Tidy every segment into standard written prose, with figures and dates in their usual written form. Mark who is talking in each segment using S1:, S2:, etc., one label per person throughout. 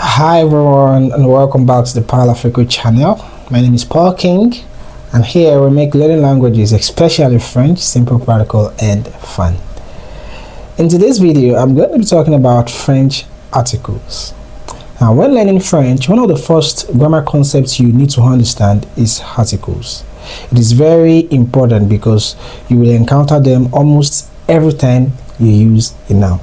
S1: Hi everyone and welcome back to the ParleAfrica channel. My name is Paul King and here we make learning languages, especially French, simple, practical and fun. In today's video, I'm going to be talking about French articles. Now when learning French, one of the first grammar concepts you need to understand is articles. It is very important because you will encounter them almost every time you use a noun.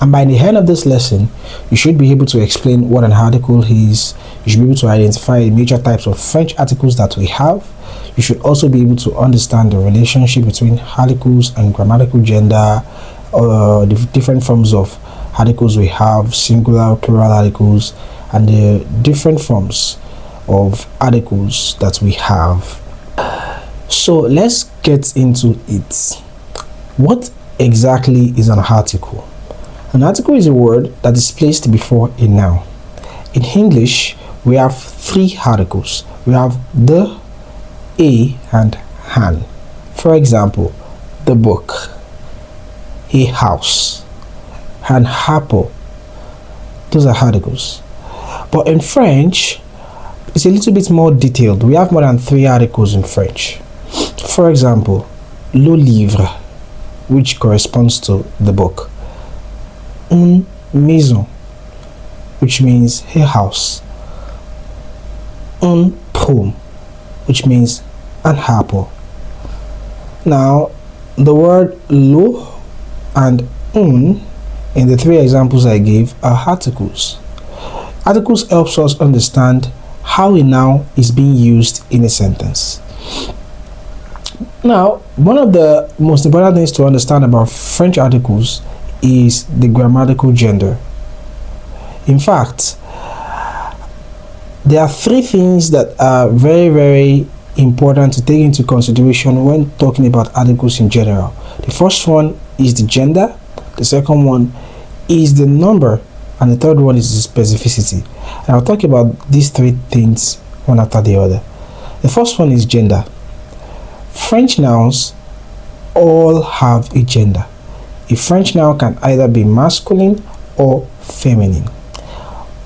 S1: And by the end of this lesson, you should be able to explain what an article is. You should be able to identify the major types of French articles that we have. You should also be able to understand the relationship between articles and grammatical gender, the different forms of articles we have, singular, plural articles, and the different forms of articles that we have. So let's get into it. What exactly is an article? An article is a word that is placed before a noun. In English, we have three articles. We have the, a, and an. For example, the book, a house, an apple. Those are articles. But in French, it's a little bit more detailed. We have more than three articles in French. For example, le livre, which corresponds to the book. Une maison, which means a house. Un pomme, which means an apple. Now, the word lo and un in the three examples I gave are articles. Articles helps us understand how a noun is being used in a sentence. Now, one of the most important things to understand about French articles is the grammatical gender. In fact, there are three things that are very important to take into consideration when talking about articles in general. The first one is the gender, the second one is the number, and the third one is the specificity. And I'll talk about these three things one after the other. The first one is gender. French nouns all have a gender. A French noun can either be masculine or feminine.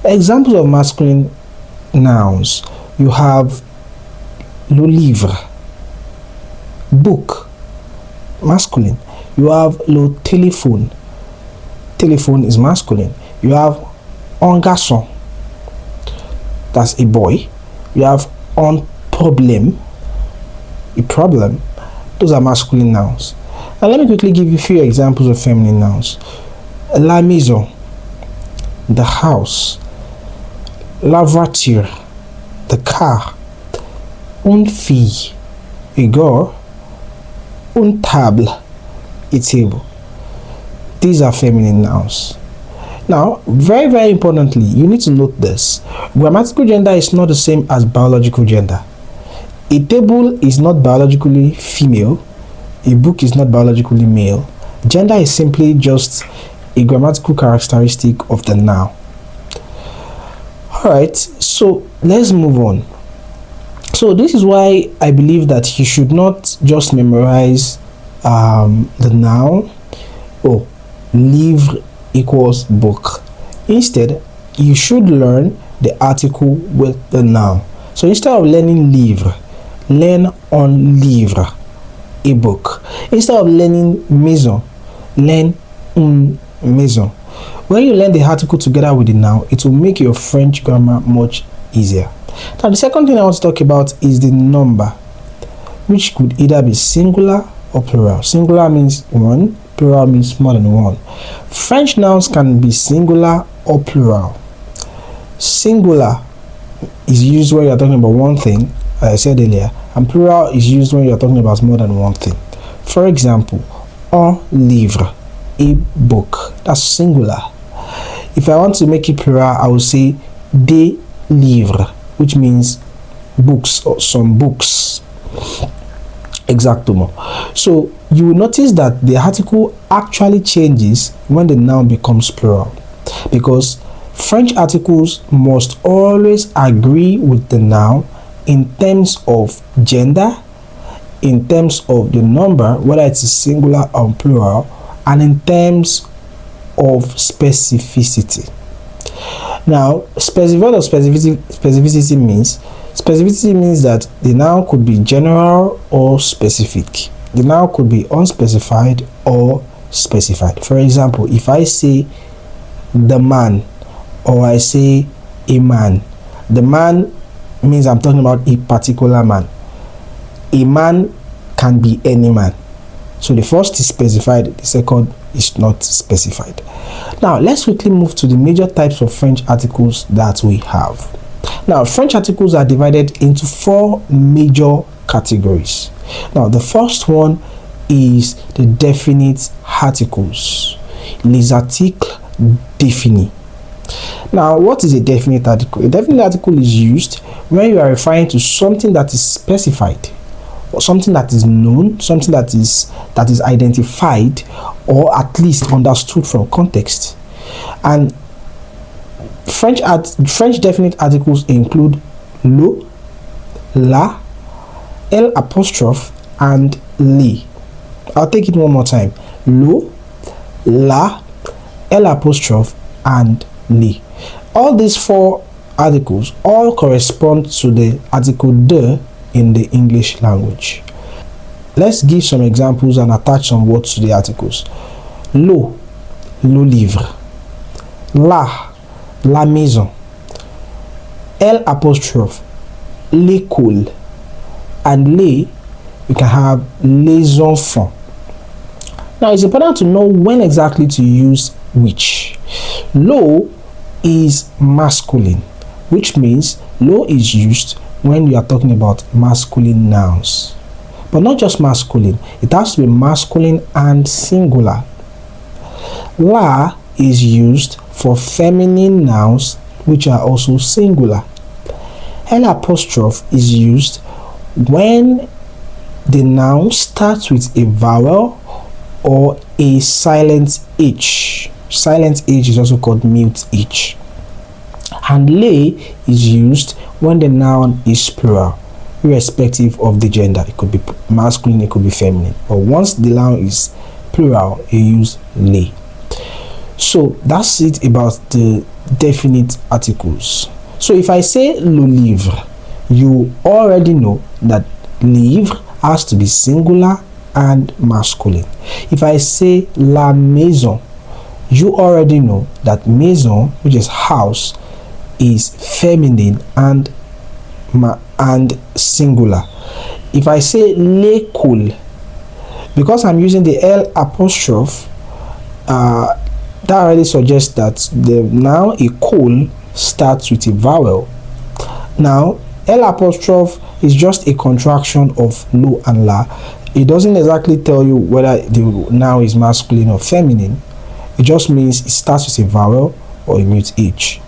S1: Examples of masculine nouns, you have le livre, book, masculine. You have le téléphone, telephone is masculine. You have un garçon, that's a boy. You have un problème, a problem. Those are masculine nouns. Now let me quickly give you a few examples of feminine nouns. La maison, the house. La voiture, the car. Une fille, a girl. Une table, a table. These are feminine nouns. Now, very importantly, you need to note this. Grammatical gender is not the same as biological gender. A table is not biologically female. A book is not biologically male. Gender is simply just a grammatical characteristic of the noun. Alright, so let's move on. So this is why I believe that you should not just memorize the noun. Oh, livre equals book. Instead, you should learn the article with the noun. So instead of learning livre, learn un livre, a book. Instead of learning maison, learn une maison. When you learn the article together with the noun, it will make your French grammar much easier. Now the second thing I want to talk about is the number, which could either be singular or plural. Singular means one, plural means more than one. French nouns can be singular or plural. Singular is used when you're talking about one thing, as I said earlier, and plural is used when you're talking about more than one thing. For example, un livre, a book, that's singular. If I want to make it plural, I will say des livres, which means books or some books. Exactement. So you will notice that the article actually changes when the noun becomes plural, because French articles must always agree with the noun in terms of gender, in terms of the number, whether it's singular or plural, and in terms of specificity. Now, specificity means? Specificity means that the noun could be general or specific. The noun could be unspecified or specified. For example, if I say the man or I say a man, the man means I'm talking about a particular man. A man can be any man. So the first is specified, the second is not specified. Now let's quickly move to the major types of French articles that we have. Now French articles are divided into 4 major categories. Now the first one is the definite articles, les articles définis. Now what is a definite article? A definite article is used when you are referring to something that is specified, or something that is known, something that is identified or at least understood from context. And French definite articles include le, la, l apostrophe and les. I'll take it one more time. Le, la, l apostrophe and les. All these 4 articles all correspond to the article de in the English language. Let's give some examples and attach some words to the articles. Le livre. La maison. L apostrophe, l'école. And les, we can have les enfants. Now it's important to know when exactly to use which. Le is masculine, which means le is used when we are talking about masculine nouns. But not just masculine, it has to be masculine and singular. La is used for feminine nouns which are also singular. L apostrophe is used when the noun starts with a vowel or a silent H. Silent H is also called mute H. And les is used when the noun is plural, irrespective of the gender. It could be masculine, it could be feminine. But once the noun is plural, you use les. So that's it about the definite articles. So if I say le livre, you already know that livre has to be singular and masculine. If I say la maison, you already know that maison, which is house, is feminine and singular. If I say l'école, because I'm using the L apostrophe, that already suggests that the noun école starts with a vowel. Now L apostrophe is just a contraction of lo and la. It doesn't exactly tell you whether the noun is masculine or feminine. It just means it starts with a vowel or a mute H.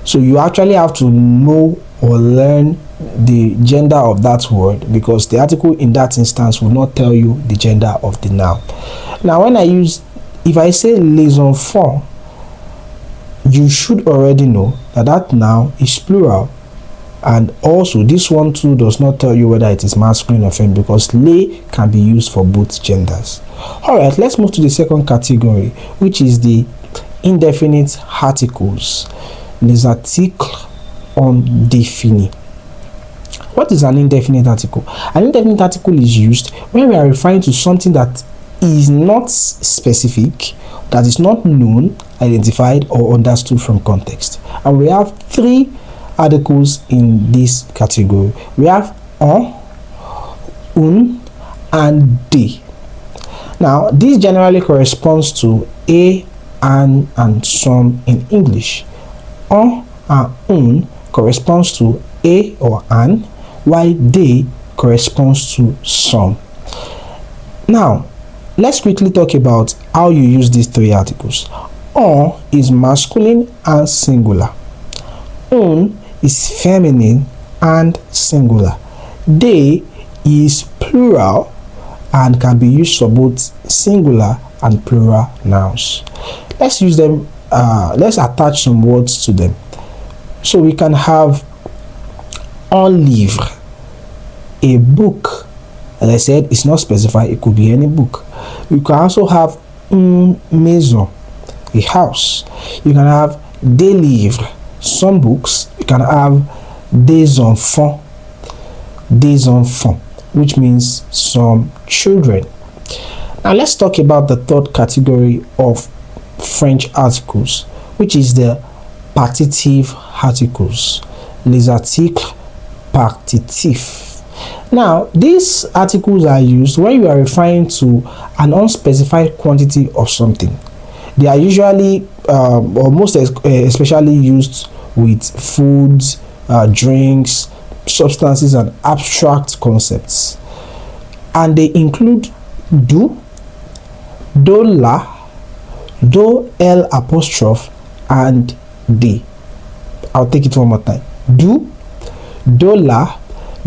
S1: So you actually have to know or learn the gender of that word, because the article in that instance will not tell you the gender of the noun. Now if I say les enfants, you should already know that that noun is plural. And also this one too does not tell you whether it is masculine or feminine, because les can be used for both genders. Alright, let's move to the second category, which is the indefinite articles, les articles indéfinis. What is an indefinite article? An indefinite article is used when we are referring to something that is not specific, that is not known, identified, or understood from context. And we have 3 articles in this category. We have un, and de. Now this generally corresponds to a, an, and some in English. And un corresponds to a or an, while de corresponds to some. Now let's quickly talk about how you use these 3 articles. Un is masculine and singular. Un is feminine and singular. De is plural and can be used for both singular and plural nouns. Let's use them. Let's attach some words to them. So we can have un livre, a book. As I said, it's not specified, it could be any book. You can also have une maison, a house. You can have des livres. Some books, you can have des enfants, which means some children. Now let's talk about the third category of French articles, which is the partitive articles. Les articles partitifs. Now, these articles are used when you are referring to an unspecified quantity of something. They are usually or most especially used with foods, drinks, substances, and abstract concepts. And they include do, la, do l apostrophe, and de. I'll take it one more time. Do, la,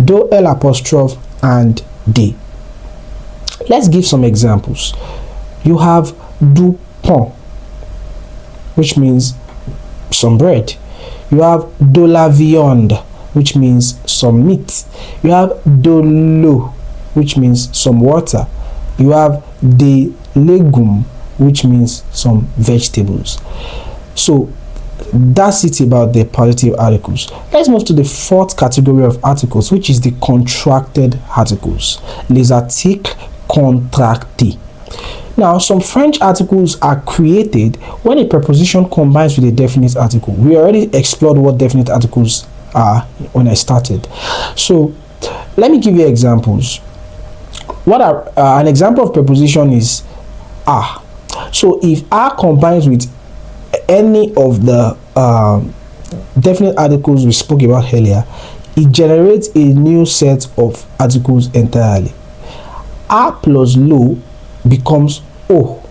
S1: do l apostrophe, and de. Let's give some examples. You have du pain, which means some bread. You have de la viande, which means some meat. You have de l'eau, which means some water. You have des légumes, which means some vegetables. So that's it about the partitive articles. Let's move to the fourth category of articles, which is the contracted articles. Les articles contractés. Now, some French articles are created when a preposition combines with a definite article. We already explored what definite articles are when I started. So let me give you examples. What are an example of preposition is a. So if a combines with any of the definite articles we spoke about earlier, it generates a new set of articles entirely. A plus lo becomes o.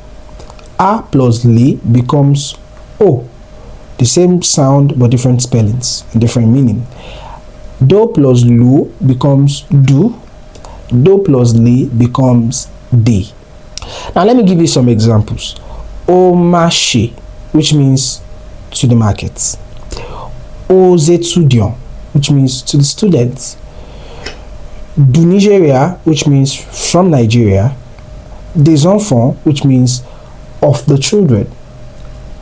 S1: A plus le becomes o. The same sound but different spellings and different meaning. Do plus lo becomes do. Do plus le becomes de. Now let me give you some examples. Au marché, which means to the market. Aux étudiants, which means to the students. Du Nigeria, which means from Nigeria. Des enfants, which means of the children.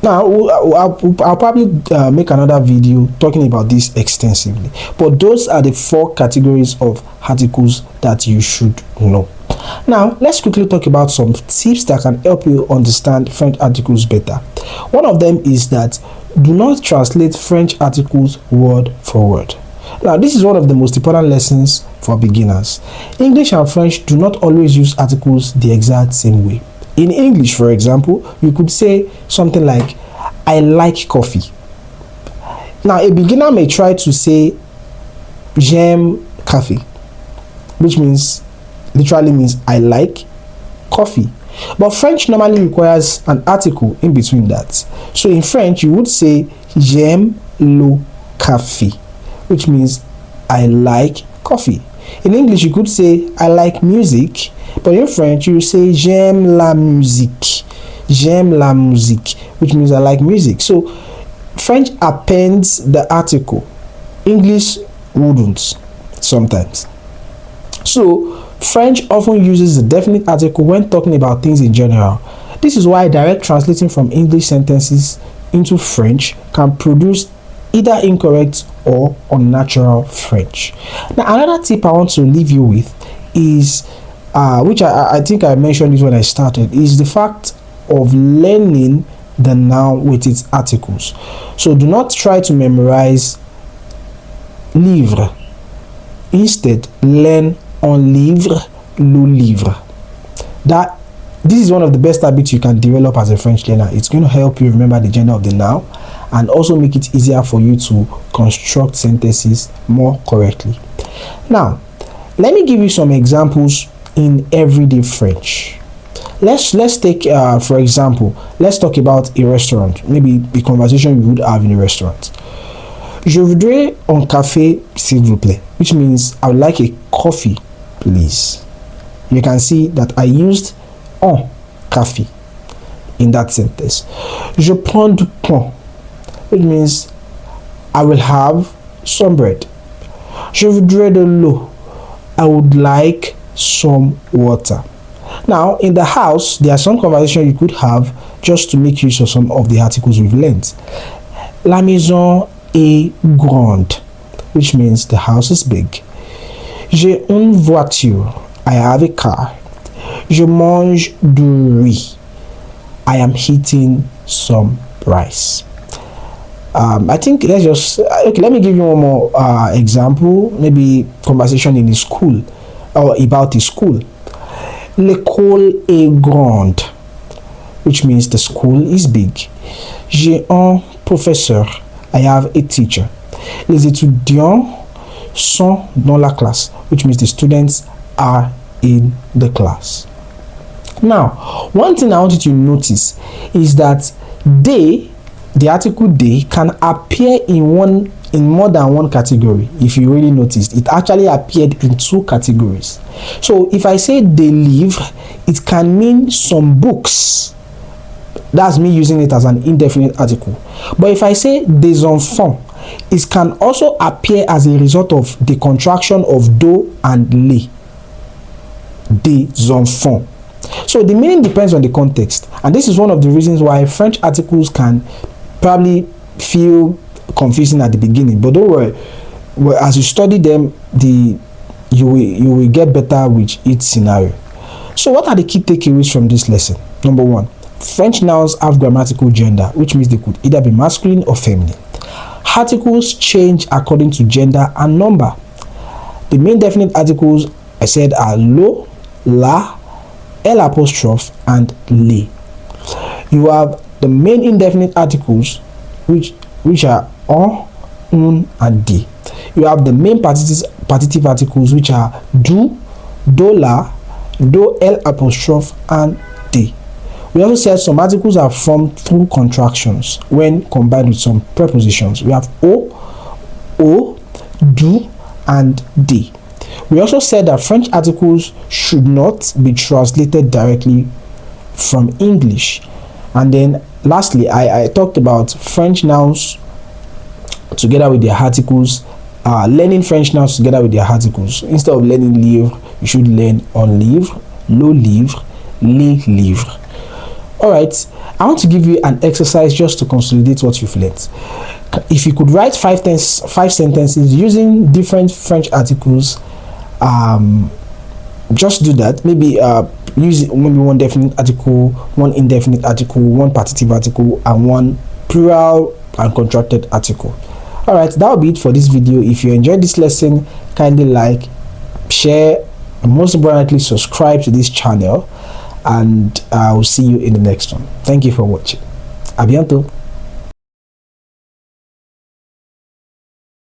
S1: Now I'll probably make another video talking about this extensively, but those are the four categories of articles that you should know. Now let's quickly talk about some tips that can help you understand French articles better. One of them is that do not translate French articles word for word. Now this is one of the most important lessons for beginners. English and French do not always use articles the exact same way. In English, for example, you could say something like I like coffee. Now a beginner may try to say j'aime café, which literally means I like coffee. But French normally requires an article in between that. So in French, you would say j'aime le café, which means I like coffee. In English, you could say I like music, but in French, you say j'aime la musique. J'aime la musique, which means I like music. So French appends the article. English wouldn't sometimes. So French often uses the definite article when talking about things in general. This is why direct translating from English sentences into French can produce either incorrect or unnatural French. Now another tip I want to leave you with is which I think I mentioned it when I started, is the fact of learning the noun with its articles. So do not try to memorize livre. Instead, learn un livre, le livre. This is one of the best habits you can develop as a French learner. It's going to help you remember the gender of the noun and also make it easier for you to construct sentences more correctly. Now, let me give you some examples in everyday French. Let's take for example, let's talk about a restaurant, maybe the conversation you would have in a restaurant. Je voudrais un café s'il vous plaît, which means I would like a coffee please. You can see that I used un café in that sentence. Je prends du pain, which means I will have some bread. Je voudrais de l'eau, I would like some water. Now in the house, there are some conversations you could have just to make use of some of the articles we've learned. La maison est grande, which means the house is big. J'ai une voiture. I have a car. Je mange du riz. I am eating some rice. I think let's just okay. Let me give you one more example. Maybe conversation in a school or about a school. L'école est grande, which means the school is big. J'ai un professeur. I have a teacher. Les étudiants sont dans la classe, which means the students are in the class. Now, one thing I want you to notice is that they, the article they, can appear in more than one category. If you really noticed, it actually appeared in two categories. So if I say they live, it can mean some books. That's me using it as an indefinite article. But if I say des enfants, it can also appear as a result of the contraction of do and les. Des enfants. So the meaning depends on the context, and this is one of the reasons why French articles can probably feel confusing at the beginning. But don't worry, as you study them, you will get better with each scenario. So what are the key takeaways from this lesson? Number one, French nouns have grammatical gender, which means they could either be masculine or feminine. Articles change according to gender and number. The main definite articles I said are lo, la, l apostrophe, and les. You have the main indefinite articles which are on, un, and de. You have the main partitive articles which are do, la, do, l apostrophe, and de. We also said some articles are formed through contractions when combined with some prepositions. We have o, do, and de. We also said that French articles should not be translated directly from English. And then lastly, I talked about French nouns together with their articles, learning French nouns together with their articles. Instead of learning livre, you should learn on livre, le livre, les livres. Alright, I want to give you an exercise just to consolidate what you've learned. If you could write five sentences using different French articles, just do that. Maybe use maybe one definite article, one indefinite article, one partitive article, and one plural and contracted article. Alright, that will be it for this video. If you enjoyed this lesson, kindly like, share, and most importantly subscribe to this channel, and I will see you in the next one. Thank you for watching. A bientôt.